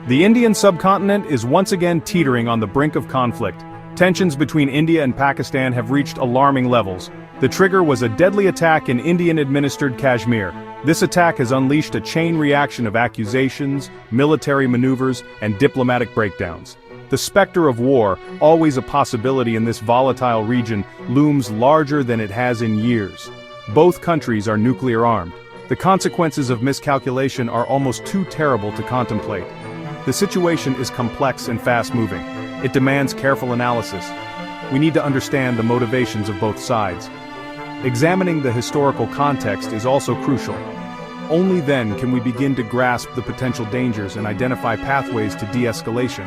The Indian subcontinent is once again teetering on the brink of conflict. Tensions between India and Pakistan have reached alarming levels. The trigger was a deadly attack in Indian-administered Kashmir. This attack has unleashed a chain reaction of accusations, military maneuvers, and diplomatic breakdowns. The specter of war, always a possibility in this volatile region, looms larger than it has in years. Both countries are nuclear-armed. The consequences of miscalculation are almost too terrible to contemplate. The situation is complex and fast-moving. It demands careful analysis. We need to understand the motivations of both sides. Examining the historical context is also crucial. Only then can we begin to grasp the potential dangers and identify pathways to de-escalation.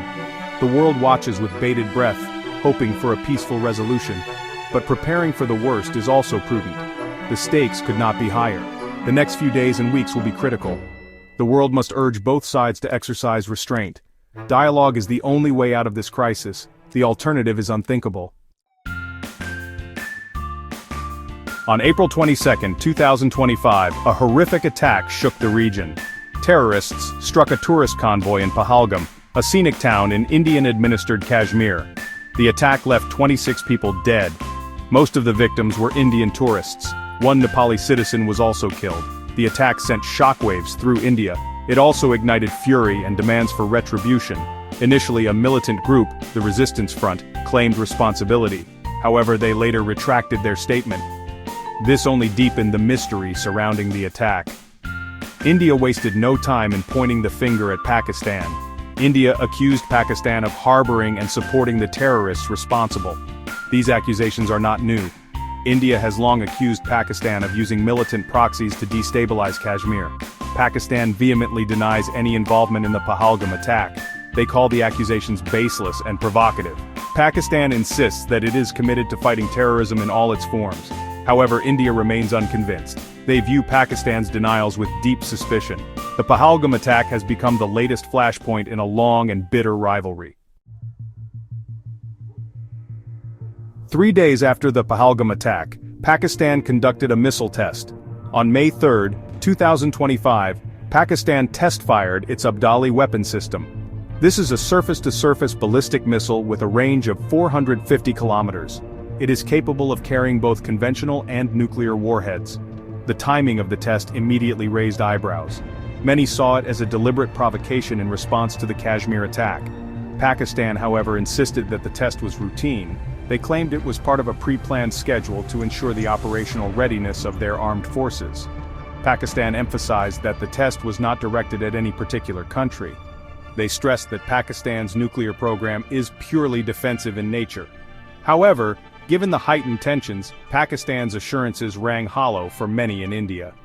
The world watches with bated breath, hoping for a peaceful resolution. But preparing for the worst is also prudent. The stakes could not be higher. The next few days and weeks will be critical. The world must urge both sides to exercise restraint. Dialogue is the only way out of this crisis. The alternative is unthinkable. On April 22, 2025, a horrific attack shook the region. Terrorists struck a tourist convoy in Pahalgam, a scenic town in Indian-administered Kashmir. The attack left 26 people dead. Most of the victims were Indian tourists. One Nepali citizen was also killed. The attack sent shockwaves through India. It also ignited fury and demands for retribution. Initially a militant group, the Resistance Front, claimed responsibility. However, they later retracted their statement. This only deepened the mystery surrounding the attack. India wasted no time in pointing the finger at Pakistan. India accused Pakistan of harboring and supporting the terrorists responsible. These accusations are not new. India has long accused Pakistan of using militant proxies to destabilize Kashmir. Pakistan vehemently denies any involvement in the Pahalgam attack. They call the accusations baseless and provocative. Pakistan insists that it is committed to fighting terrorism in all its forms. However, India remains unconvinced. They view Pakistan's denials with deep suspicion. The Pahalgam attack has become the latest flashpoint in a long and bitter rivalry. 3 days after the Pahalgam attack, Pakistan conducted a missile test. On May 3, 2025, Pakistan test-fired its Abdali weapon system. This is a surface-to-surface ballistic missile with a range of 450 kilometers. It is capable of carrying both conventional and nuclear warheads. The timing of the test immediately raised eyebrows. Many saw it as a deliberate provocation in response to the Kashmir attack. Pakistan, however, insisted that the test was routine. They claimed it was part of a pre-planned schedule to ensure the operational readiness of their armed forces. Pakistan emphasized that the test was not directed at any particular country. They stressed that Pakistan's nuclear program is purely defensive in nature. However, given the heightened tensions, Pakistan's assurances rang hollow for many in India.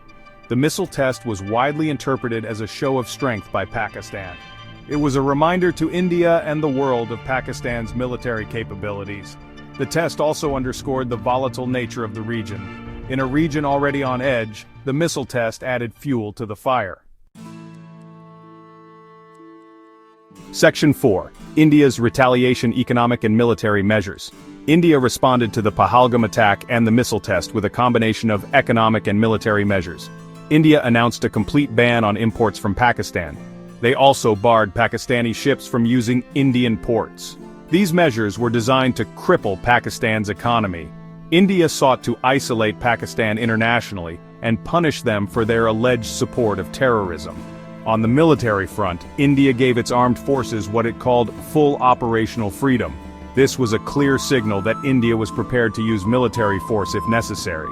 The missile test was widely interpreted as a show of strength by Pakistan. It was a reminder to India and the world of Pakistan's military capabilities. The test also underscored the volatile nature of the region. In a region already on edge, the missile test added fuel to the fire. Section 4. India's retaliation economic and military measures. India responded to the Pahalgam attack and the missile test with a combination of economic and military measures. India announced a complete ban on imports from Pakistan. They also barred Pakistani ships from using Indian ports. These measures were designed to cripple Pakistan's economy. India sought to isolate Pakistan internationally and punish them for their alleged support of terrorism. On the military front, India gave its armed forces what it called full operational freedom. This was a clear signal that India was prepared to use military force if necessary.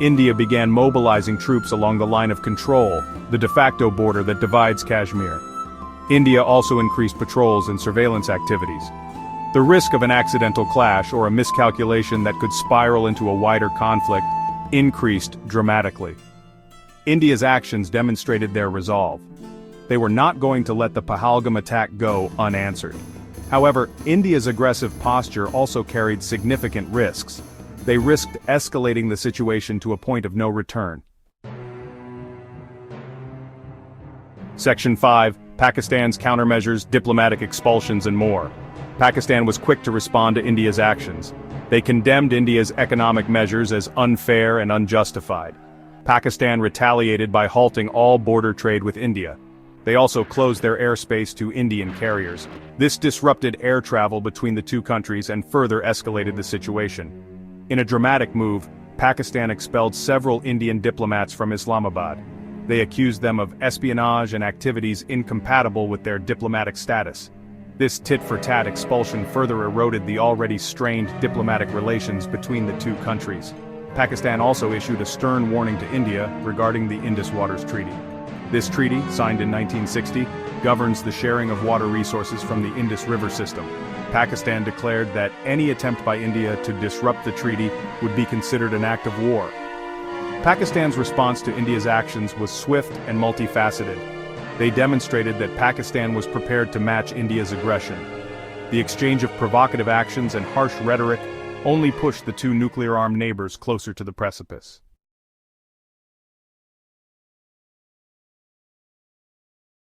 India began mobilizing troops along the line of control, the de facto border that divides Kashmir. India also increased patrols and surveillance activities. The risk of an accidental clash or a miscalculation that could spiral into a wider conflict increased dramatically. India's actions demonstrated their resolve. They were not going to let the Pahalgam attack go unanswered. However, India's aggressive posture also carried significant risks. They risked escalating the situation to a point of no return. Section 5. Pakistan's countermeasures, diplomatic expulsions and more. Pakistan was quick to respond to India's actions. They condemned India's economic measures as unfair and unjustified. Pakistan retaliated by halting all border trade with India. They also closed their airspace to Indian carriers. This disrupted air travel between the two countries and further escalated the situation. In a dramatic move, Pakistan expelled several Indian diplomats from Islamabad. They accused them of espionage and activities incompatible with their diplomatic status. This tit-for-tat expulsion further eroded the already strained diplomatic relations between the two countries. Pakistan also issued a stern warning to India regarding the Indus Waters Treaty. This treaty, signed in 1960, governs the sharing of water resources from the Indus River system. Pakistan declared that any attempt by India to disrupt the treaty would be considered an act of war. Pakistan's response to India's actions was swift and multifaceted. They demonstrated that Pakistan was prepared to match India's aggression. The exchange of provocative actions and harsh rhetoric only pushed the two nuclear-armed neighbors closer to the precipice.